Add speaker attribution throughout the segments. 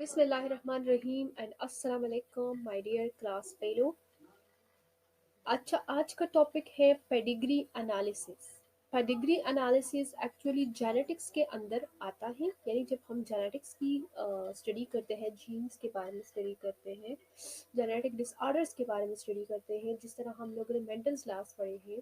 Speaker 1: बिस्मिल्लाहिर्रहमानिर्रहीम एंड अस्सलाम वालेकुम माय डियर क्लास फेलो। अच्छा, आज का टॉपिक है pedigree analysis. Pedigree analysis actually genetics के अंदर आता है, यानी जब हम जेनेटिक्स की स्टडी करते हैं, जीन्स के बारे में स्टडी करते हैं, जेनेटिक डिसऑर्डर्स के बारे में स्टडी करते हैं। जिस तरह हम लोगों ने मेंटल क्लास पढ़े हैं,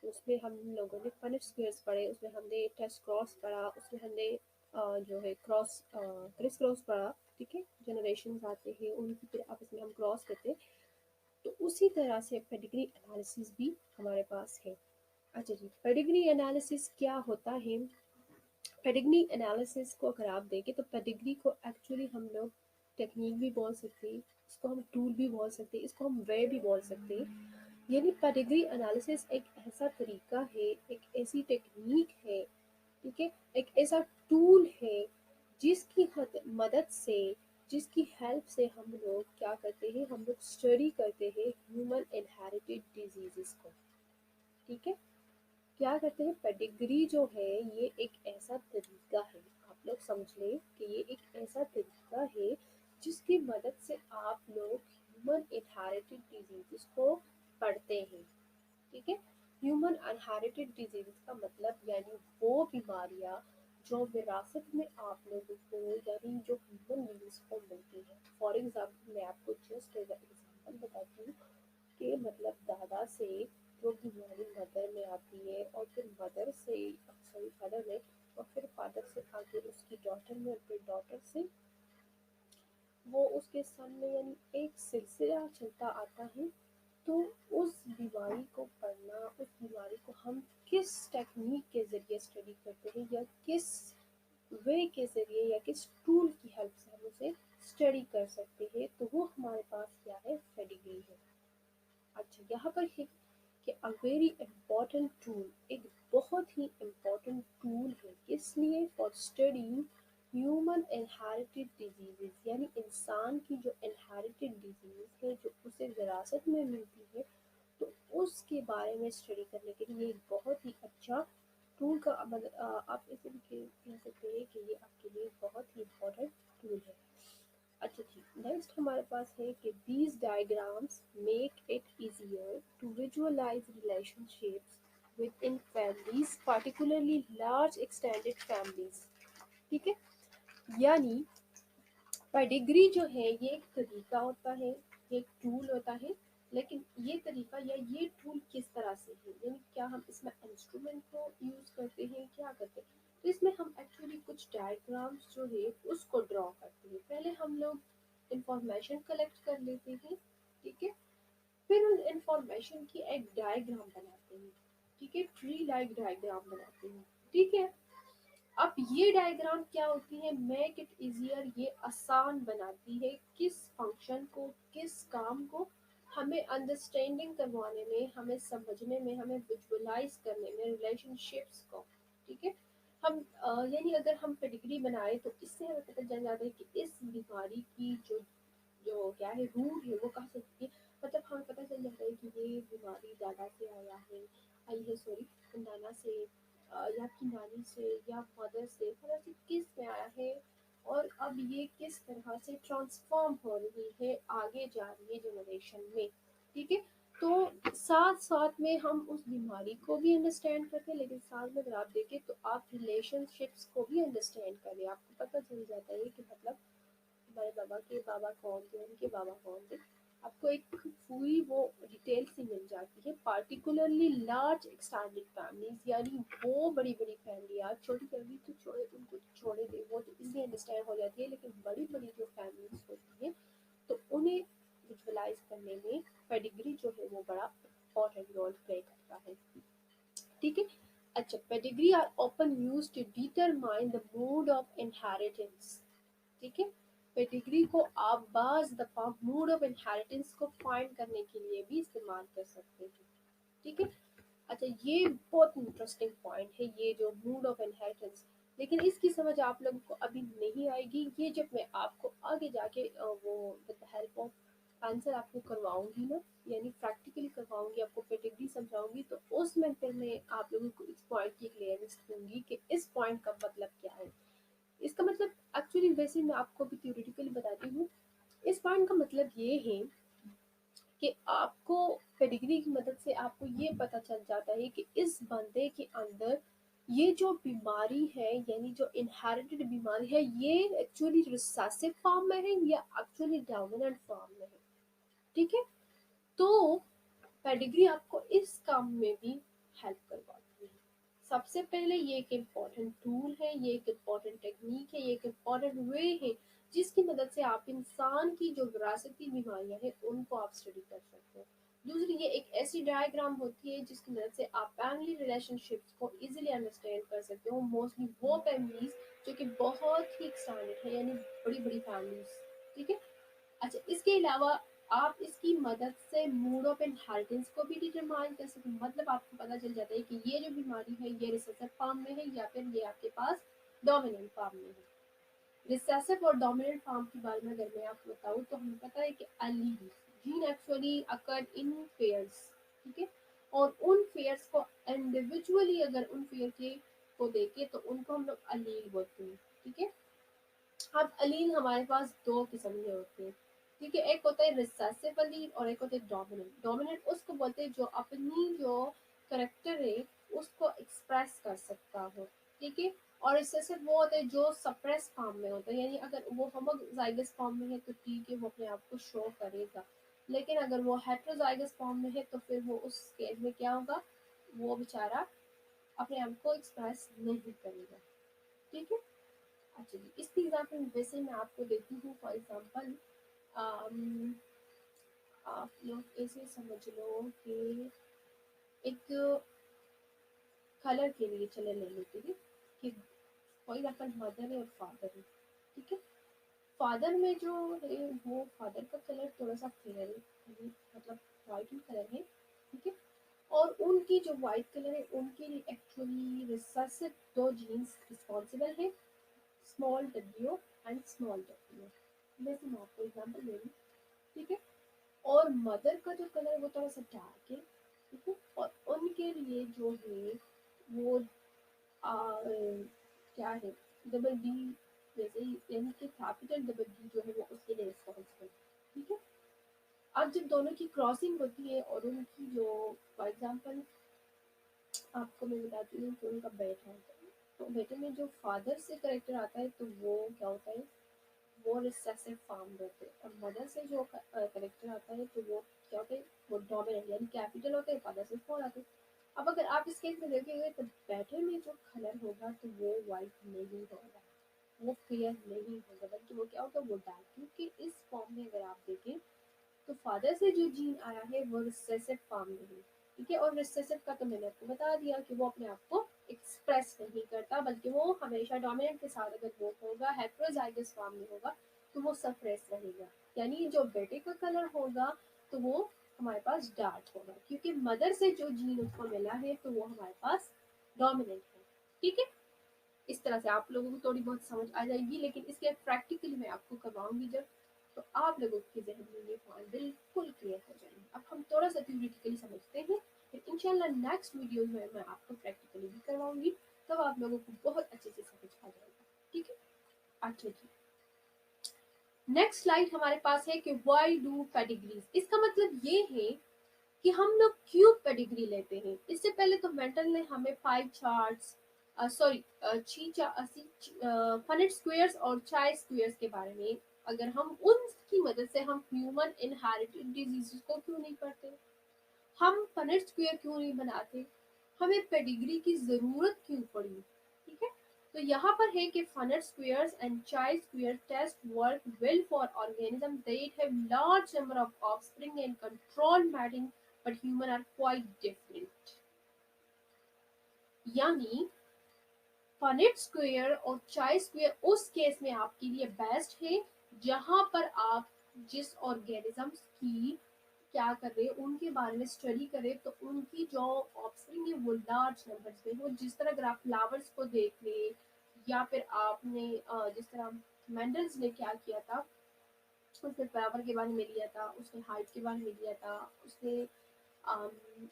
Speaker 1: उसमें हम लोगों ने पनिट स्क्वेयर्स पढ़े, उसमें हमने टेस्ट क्रॉस पढ़ा, उसमें हमने जो है क्रॉस क्रिस क्रॉस पढ़ा। ठीक है, जनरेशन आते हैं उनकी फिर आपस में हम क्रॉस करते हैं। तो उसी तरह से पेडिग्री एनालिसिस भी हमारे पास है। अच्छा जी, पेडिग्री एनालिसिस क्या होता है? पेडिग्री एनालिसिस को अगर आप देखें तो पेडिग्री को एक्चुअली हम लोग टेक्निक भी बोल सकते हैं, इसको हम टूल भी बोल सकते हैं, इसको हम वे भी बोल सकते हैं। यानी पेडिग्री एनालिसिस एक ऐसा तरीका है, एक ऐसी टेक्निक है, ठीक है, एक ऐसा टूल है जिसकी मदद से, जिसकी हेल्प से हम लोग क्या करते हैं, हम लोग स्टडी करते हैं ह्यूमन इनहेरिटेड डिजीजेस को। ठीक है, क्या करते हैं, पेडिग्री जो है ये एक ऐसा तरीका है, आप लोग समझ लें कि ये एक ऐसा तरीका है जिसकी मदद से आप लोग ह्यूमन इनहेरिटेड डिजीजेस को पढ़ते हैं। ठीक है, ह्यूमन अनहेरिटेड डिजीज का मतलब यानी वो बीमारियां जो विरासत में आप लोगों को, यानी जो ह्यूमन बींग्स को मिलती है। फॉर एग्जाम्पल मैं आपको जस्ट एग्जाम्पल बताती हूँ कि मतलब दादा से जो बीमारी मदर में आती है, और फिर मदर से, सॉरी फादर में, और फिर फादर से आगे उसकी डॉटर में, और फिर डॉटर से वो उसके सन में, यानी एक सिलसिला चलता आता है। तो उस बीमारी को पढ़ना, उस बीमारी को हम किस टेक्निक के ज़रिए स्टडी करते हैं, या किस वे के ज़रिए, या किस टूल की हेल्प से हम उसे स्टडी कर सकते हैं, तो वो हमारे पास क्या है, पेडिग्री है। अच्छा, यहाँ पर है कि अ वेरी इम्पॉर्टेंट टूल, एक बहुत ही इम्पॉर्टेंट टूल है, किस लिए, for studying human inherited diseases, यानी इंसान की जो इनहेरिटेड डिजीज है, जो उसे विरासत में मिलती है, तो उसके बारे में स्टडी करने के लिए एक बहुत ही अच्छा टूल का आप इसे भी कह सकते हैं कि ये आपके लिए बहुत ही इम्पोर्टेंट टूल है। अच्छा जी, नेक्स्ट हमारे पास है कि these diagrams make it easier to visualize relationships within families, particularly large extended families। ठीक है, यानी पेडिग्री जो है ये एक तरीका होता है, ये एक टूल होता है, लेकिन ये तरीका या ये टूल किस तरह से है, यानी क्या हम इसमें इंस्ट्रूमेंट को यूज करते हैं, क्या करते हैं। तो इसमें हम एक्चुअली कुछ डायग्राम्स जो है उसको ड्रॉ करते हैं। पहले हम लोग इंफॉर्मेशन कलेक्ट कर लेते हैं, ठीक है, फिर उन इंफॉर्मेशन की एक डायग्राम बनाते हैं। ठीक है, ट्री लाइक डायग्राम बनाते हैं। ठीक है, अब ये डायग्राम क्या होती है, मेक इट इजियर, ये आसान बनाती है किस फंक्शन को, किस काम को, हमें अंडरस्टैंडिंग करवाने में, हमें समझने में, हमें विजुअलाइज करने में रिलेशनशिप्स को। ठीक है, हम यानी अगर हम पेडिग्री बनाए तो इससे हमें पता चल जाता है कि इस बीमारी की जो जो क्या है, रूट है, वो कहाँ से होती है। मतलब हमें पता चल जाता है कि ये बीमारी दादा से आया है, आई है, सॉरी, नाना से, या आपकी नानी से, या मदर से किस में आया है, और अब ये किस तरह से ट्रांसफॉर्म हो रही है, आगे जा रही है जनरेशन में। ठीक है, तो साथ साथ में हम उस बीमारी को भी अंडरस्टैंड करते हैं, लेकिन साथ में अगर आप देखें तो आप रिलेशनशिप्स को भी अंडरस्टैंड करें, आपको पता चल जाता है कि मतलब हमारे बाबा के बाबा कौन थे, उनके बाबा कौन थे, आपको एक पूरी वो डिटेल से मिल जाती है। पार्टिकुलरली लार्ज एक्सटेंडेड फैमिलीज, यानी वो बड़ी बड़ी फैमिली, आज छोटी फैमिली तो छोड़े, उनको छोड़े दे, वो तो इसलिए अंडरस्टैंड हो जाती है, लेकिन बड़ी बड़ी जो फैमिलीज होती हैं तो उन्हें विजुअलाइज करने में पेडिग्री जो है वो बड़ा इंपॉर्टेंट रोल प्ले करता है। ठीक है, अच्छा, pedigree are often used to determine the mode of inheritance. ठीक है, पेडिग्री को आप बाज दफा मूड ऑफ इनहेरिटेंस को फाइंड करने के लिए भी इस्तेमाल कर सकते हैं। ठीक है, अच्छा, ये बहुत इंटरेस्टिंग पॉइंट है, ये जो मूड ऑफ इनहेरिटेंस, लेकिन इसकी समझ आप लोगों को अभी नहीं आएगी। ये जब मैं आपको आगे जाके वो विद हेल्प ऑफ आंसर आपको करवाऊंगी ना, यानी प्रैक्टिकली करवाऊंगी, आपको पेडिग्री समझाऊंगी, तो उसमें फिर मैं आप लोगों को इस पॉइंट की क्लियरेंस दूंगी कि इस पॉइंट का मतलब क्या है। इसका मतलब एक्चुअली वैसे मैं आपको भी थ्योरेटिकली बताती हूँ। इस पॉइंट का मतलब ये है कि आपको पेडिग्री की मदद से आपको ये पता चल जाता है कि इस बंदे के अंदर ये जो बीमारी है, यानी जो इनहेरिटेड बीमारी है, ये एक्चुअली रिसेसिव फॉर्म में है या एक्चुअली डोमिनेंट फॉर्म में है। ठीक है, तो पेडिग्री आपको इस काम में भी हेल्प करवाती है। सबसे पहले ये एक इम्पॉर्टेंट टूल है, ये एक इम्पॉर्टेंट टेक्निक है, ये एक इम्पॉर्टेंट वे है जिसकी मदद से आप इंसान की जो विरासती बीमारियां हैं उनको आप स्टडी कर सकते हो। दूसरी, ये एक ऐसी डायग्राम होती है जिसकी मदद से आप फैमिली रिलेशनशिप्स को इजीली अंडरस्टैंड कर सकते हो, मोस्टली वो फैमिलीज जो कि बहुत ही एक्सटेंडेड है, यानी बड़ी बड़ी फैमिलीज। ठीक है। अच्छा, इसके अलावा आप इसकी मदद से मूड ऑफ इनहेरिटेंस को भी डिटरमाइन कर सकते हैं, मतलब आपको पता चल जाता है कि ये जो बीमारी है ये रिसेसिव फॉर्म में है या फिर ये आपके पास डोमिनेंट फॉर्म में है। रिसेसिव और डोमिनेंट फॉर्म के बारे में अगर मैं आपको बताऊं तो हमें पता है कि allele gene actually occur in pairs. ठीक है, और उन पेयर्स को इंडिविजुअली अगर उन पेयर के को देखें तो उनको हम लोग अलील बोलते हैं। ठीक है, अब अलील हमारे पास दो किस्म के होते हैं। ठीक है, एक होता है रिसेसिव अलील और एक होता है डोमिनेंट। डोमिनेंट उसको बोलते हैं जो अपनी जो करेक्टर है उसको एक्सप्रेस कर सकता हो। ठीक है, और रिसेसिव वो होता है जो सप्रेस फॉर्म में होता है, यानी अगर वो होमोजाइगस फॉर्म में है तो ठीक है, वो अपने आप को शो करेगा, लेकिन अगर वो हेट्रोजाइगस फॉर्म में है तो फिर वो उस केस में क्या होगा, वो बेचारा अपने आप को एक्सप्रेस नहीं करेगा। ठीक है। अच्छा जी, इसकी एग्जाम्पल वैसे मैं आपको देती हूँ। फॉर एग्जाम्पल आप लोग ऐसे समझ लो कि एक कलर के लिए चले ले लेते हैं कि फॉर एग्जाम्पल मदर है और फादर है। ठीक है, फादर में जो है वो फादर का कलर थोड़ा सा फेयर है, मतलब वाइट इन कलर है। ठीक है, और उनकी जो वाइट कलर है उनके लिए एक्चुअली रिसेसिव दो जीन्स रिस्पॉन्सिबल है, small W and small W. वैसे मैं आपको एग्जाम्पल दे रही हूँ। ठीक है, और मदर का जो कलर है वो थोड़ा सा डार्क है। ठीक है, और उनके लिए जो है वो क्या है, डबल डी, जैसे ही यानी कि कैपिटल डबल डी जो है वो उसके लिए रिस्पॉन्सिबल। ठीक है, अब जब दोनों की क्रॉसिंग होती है और उनकी जो, फॉर एग्जाम्पल आपको मैं बताती हूँ कि उनका बेटा होता है, तो बेटे में जो फादर से करेक्टर आता है तो वो क्या होता है, वो रिसेसिव फॉर्म होते हैं, और मदर से जो करेक्टर आता है तो वो क्या होता है, वो डोमिनेंट यानी कैपिटल होते हैं, फादर से स्मॉल आते हैं। अब अगर आप इस केस में देखेंगे तो बैटर में जो कलर होगा तो वो वाइट नहीं होगा, वो फेयर नहीं होगा, बल्कि वो क्या होगा, वो डार्क, क्योंकि इस फॉर्म में अगर आप देखें तो फादर से जो जीन आया है वो रिसेसिव फॉर्म में है। ठीक है, और रिसेसिव का तो मैंने आपको बता दिया कि वो अपने आप को एक्सप्रेस नहीं करता, बल्कि वो हमेशा डोमिनेंट के साथ अगर वो होगा, हेट्रोजाइगस फॉर्म में होगा तो वो सप्रेस रहेगा, यानी जो बेटे का कलर होगा तो वो हमारे पास डार्क होगा, क्योंकि मदर से जो जीन उसको मिला है तो वो हमारे पास डोमिनेंट है। ठीक है, इस तरह से आप लोगों को थोड़ी बहुत समझ आ जाएगी, लेकिन इसके प्रैक्टिकली मैं आपको करवाऊंगी जब, तो आप लोगों के जहन में ये पॉइंट बिल्कुल क्लियर हो जाएंगे। अब हम थोड़ा सा थ्योरेटिकली समझते हैं, फिर इंशाल्लाह नेक्स्ट वीडियो में मैं आपको प्रैक्टिकली भी करवाऊंगी, तब आप लोगों को बहुत अच्छे से समझ आ जाएगा। ठीक है, अच्छा जी, नेक्स्ट स्लाइड हमारे पास है कि व्हाई डू पेडिग्रीज। इसका मतलब ये है कि हम लोग क्यों पेडिग्री लेते हैं। इससे पहले तो मेंटल ने हमें 5 चार्ट्स, सॉरी फनेट स्क्वायर्स और चाई स्क्वायर्स के बारे में, अगर हम उनकी मदद से हम ह्यूमन इनहेरिटेड डिजीजेस को क्यों नहीं पढ़ते, हम फनेट स्क्वायर क्यों नहीं बनाते, हमें पेडिग्री की जरूरत क्यों पड़ी। ठीक है, तो यहाँ पर है कि Punnett squares and chi square test work well for organism that have large number of offspring and control mating, but human are quite different. यानी फनेट स्क्वायर और चाई स्क्वायर उस केस में आपके लिए बेस्ट है जहां पर आप जिस ऑर्गेनिजम्स की क्या कर रहे हैं उनके बारे में स्टडी करें, तो उनकी जो ऑफस्प्रिंग है वो लार्ज नंबर्स में हो। जिस तरह अगर आप फ्लावर्स को देख ले, या फिर आपने जिस तरह मेंडल्स ने क्या किया था, उसने फ्लावर के बारे में लिया था, उसने हाइट के बारे में लिया था, उसने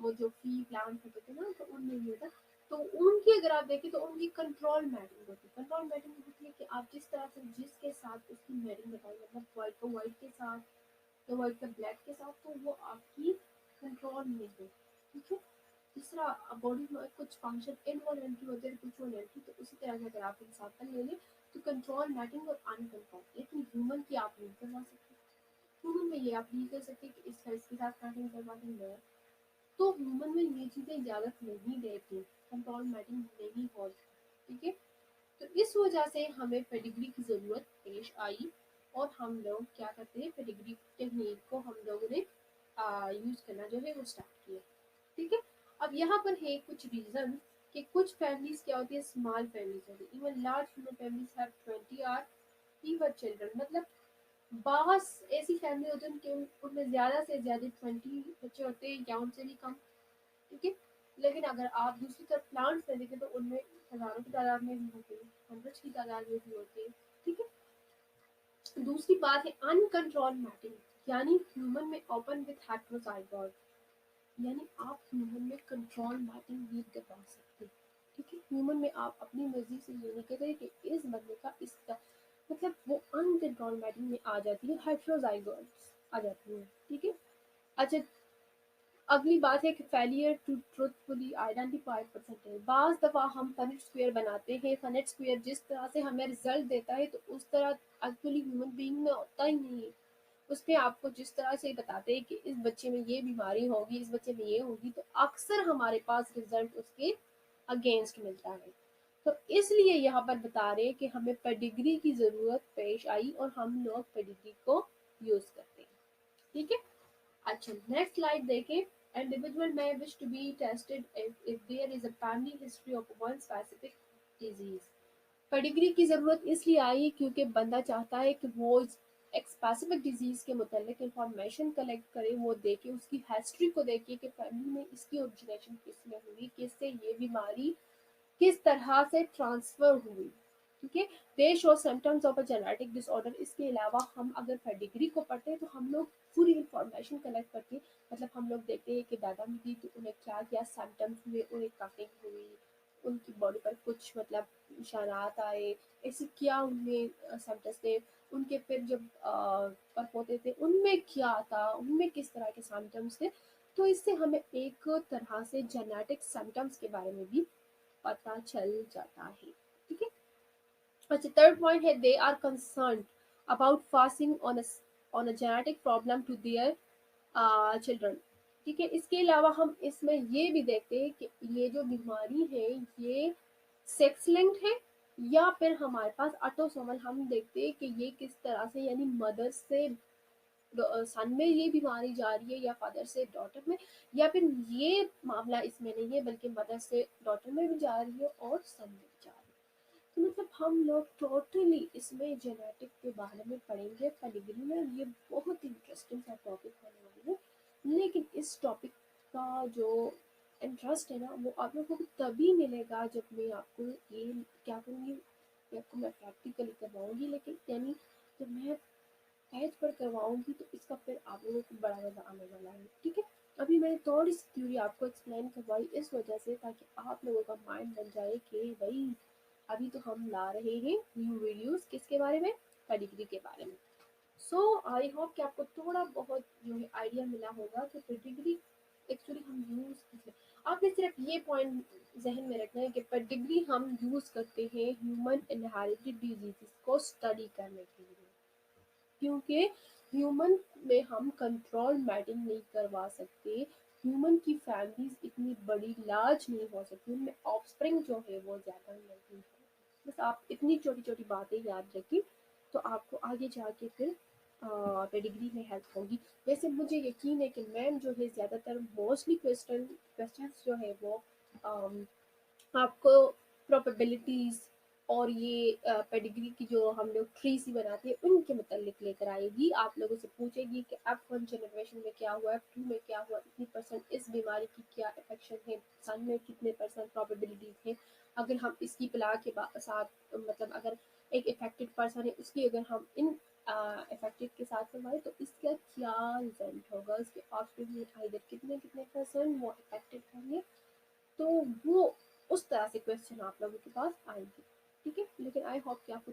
Speaker 1: वो जो फी प्लांट होते थे ना तो उनमें लिया था। तो उनकी अगर आप देखें तो उनकी कंट्रोल मैटिंग होती है। कंट्रोल मैटिंग होती है कि आप जिस तरह से जिसके साथ उसकी मैटिंग बताएं, मतलब वाइट को वाइट के साथ या वाइट का ब्लैक के साथ, तो वो आपकी कंट्रोल में हो। ठीक है, जिस तरह बॉडी में कुछ फंक्शन इनवॉलेंट्री होते हैं कुछ वॉलेंट्री, तो उसी तरह से अगर आप एग्जाम्पल ले लें तो कंट्रोल मैटिंग और अनकंट्रोल, लेकिन ह्यूमन की आप नहीं करवा सकते। ह्यूमन में ये आप नहीं कर सकते कि इसके साथ मैटिंग करवा दें, तो ह्यूमन में ये चीजें इजाजत नहीं देती, कंट्रोल मैटिंग नहीं होती। ठीक है, तो इस वजह से हमें पेडिग्री की जरूरत पेश आई और हम लोग क्या करते हैं, पेडिग्री टेक्निक को हम लोगों ने यूज करना जो है वो स्टार्ट किया। ठीक है, अब यहाँ पर है कुछ रीजन कि कुछ फैमिलीज क्या होती है, स्मॉल फैमिलीज होती है, even large human families have 20 or fewer children, मतलब बास ऐसी फैमिली होती है उनके उनमें ज्यादा से ज्यादा 20 बच्चे होते हैं या उनसे भी कम। ठीक है, लेकिन अगर आप दूसरी तरफ प्लांट्स में देखें तो उनमें हजारों की तादाद में भी होते हैं, हंड्रेड्स की तादाद में भी होते हैं। ठीक है, दूसरी बात है अनकंट्रोल मैटिंग, यानी ह्यूमन में ओपन विथ हेटेरोजाइगोट, यानी आप ह्यूमन में कंट्रोल मैटिंग नहीं करवा सकते। ठीक है, ह्यूमन में आप अपनी मर्जी से ये नहीं कहते कि इस बंदे का इसका, मतलब वो अनकंट्रोल मैटिंग में आ जाती है, हेटेरोजाइगोट्स आ जाती है। ठीक है, अच्छा, अगली बात है कि failure to truthfully identify percentage. बाज दफ़ा हम फनेट स्क्वायर बनाते हैं, फनेट स्क्वायर जिस तरह से हमें रिजल्ट देता है तो उस तरह एक्चुअली ह्यूमन बीइंग में होता ही नहीं है। उसमें आपको जिस तरह से बताते हैं कि इस बच्चे में ये बीमारी होगी, इस बच्चे में ये होगी, तो अक्सर हमारे पास रिजल्ट उसके अगेंस्ट मिलता है। तो इसलिए यहाँ पर बता रहे हैं कि हमें पेडिग्री की ज़रूरत पेश आई और हम लोग पेडिग्री को यूज़ करते हैं। ठीक है, अच्छा नेक्स्ट स्लाइड देखें। Individual may wish to be tested if there is a family history of one specific disease। Pedigree की ज़रूरत इसलिए आई क्योंकि बंदा चाहता है कि वो एक स्पेसिफिक डिजीज़ के मुतालिक इंफॉर्मेशन कलेक्ट करे, वो देखे, उसकी हिस्ट्री को देखे कि फैमिली में इसकी ओरिजिनेशन किसमें हुई, किससे ये बीमारी किस तरह से ट्रांसफर हुई। ठीक है, दे show symptoms of a genetic disorder. इसके अलावा हम अगर पेडिग्री को पढ़ते हैं तो हम लोग पूरी इंफॉर्मेशन कलेक्ट करके, मतलब हम लोग देखते हैं कि दादा दादी तो उन्हें क्या क्या सिम्टम्स हुए, उन्हें कटिंग हुई, उनकी बॉडी पर कुछ मतलब निशानात आए, ऐसे क्या उनमें सिम्टम्स थे, उनके फिर जब पर होते थे उनमें क्या था, उनमें किस तरह के सिम्टम्स थे। तो इससे हमें एक तरह से जेनेटिक सिम्टम्स के बारे में भी पता चल जाता है। ठीक है, अच्छा थर्ड पॉइंट है they are concern about passing on a genetic problem to their children. ठीक है, इसके अलावा हम इसमें ये भी देखते हैं कि ये जो बीमारी है ये सेक्स लिंक्ड है या फिर हमारे पास ऑटोसोमल, हम देखते हैं कि ये किस तरह से, यानी मदर से सन में ये बीमारी जा रही है या फादर से डॉटर में, या फिर ये मामला इसमें नहीं है बल्कि मदर से डॉटर में भी जा रही है और सन में भी जा रही है। तो मतलब हम लोग टोटली इसमें जेनेटिक के बारे में पढ़ेंगे पेडिग्री में। ये बहुत इंटरेस्टिंग सा टॉपिक होने वाला है, लेकिन इस टॉपिक का जो इंटरेस्ट है ना वो आप लोगों को तभी मिलेगा जब मैं आपको ये क्या करूँगी, आपको मैं प्रैक्टिकली करवाऊंगी, लेकिन यानी जब मैं एज पर करवाऊंगी तो इसका फिर आप लोगों को बड़ा मजा आने वाला है। ठीक है, अभी मैंने थोड़ी सी थ्योरी आपको एक्सप्लेन करवाई इस वजह से ताकि आप लोगों का माइंड बन जाए कि भाई अभी तो हम ला रहे हैं न्यू वीडियोस किसके बारे में, पेडिग्री के बारे में। सो आई होप कि आपको थोड़ा बहुत जो है आइडिया मिला होगा कि पेडिग्री एक्चुअली हम यूज किस, आपने सिर्फ ये पॉइंट जहन में रखना है कि पेडिग्री हम यूज करते हैं ह्यूमन इनहेरिटेड डिजीजेस को स्टडी करने के लिए, क्योंकि ह्यूमन में हम कंट्रोल मैटिंग नहीं करवा सकते। ह्यूमन की फैमिलीज इतनी बड़ी लार्ज नहीं हो सकती, उनमें ऑफस्प्रिंग जो है वो ज़्यादा नहीं है। बस आप इतनी छोटी छोटी बातें याद रखें तो आपको आगे जाके फिर पेडिग्री में हेल्प होगी। वैसे मुझे यकीन है कि मैम जो है ज़्यादातर मोस्टली क्वेश्चंस जो है वो आपको प्रोबेबिलिटीज और ये पेडिग्री की जो हम लोग ट्री सी बनाते हैं उनके मतलब लेकर आएगी। आप लोगों से पूछेगी कि F1 जनरेशन में क्या हुआ, F2 में क्या हुआ, इतनी परसेंट इस बीमारी की क्या इफेक्शन है, सन में कितने परसेंट प्रोबेबिलिटीज है। अगर हम इसकी पिला के साथ मतलब अगर एक इफेक्टेड पर्सन है उसकी अगर हम इन इफेक्टेड के साथ करवाएं तो इसका क्या रिजल्ट होगा, उसके ऑफस्प्रिंग में आइदर कितने कितने परसेंट वो इफेक्टेड होंगे। तो वो उस तरह से क्वेश्चन आप लोगों के पास आएंगे। ठीक है, लेकिन आई होप कि आपको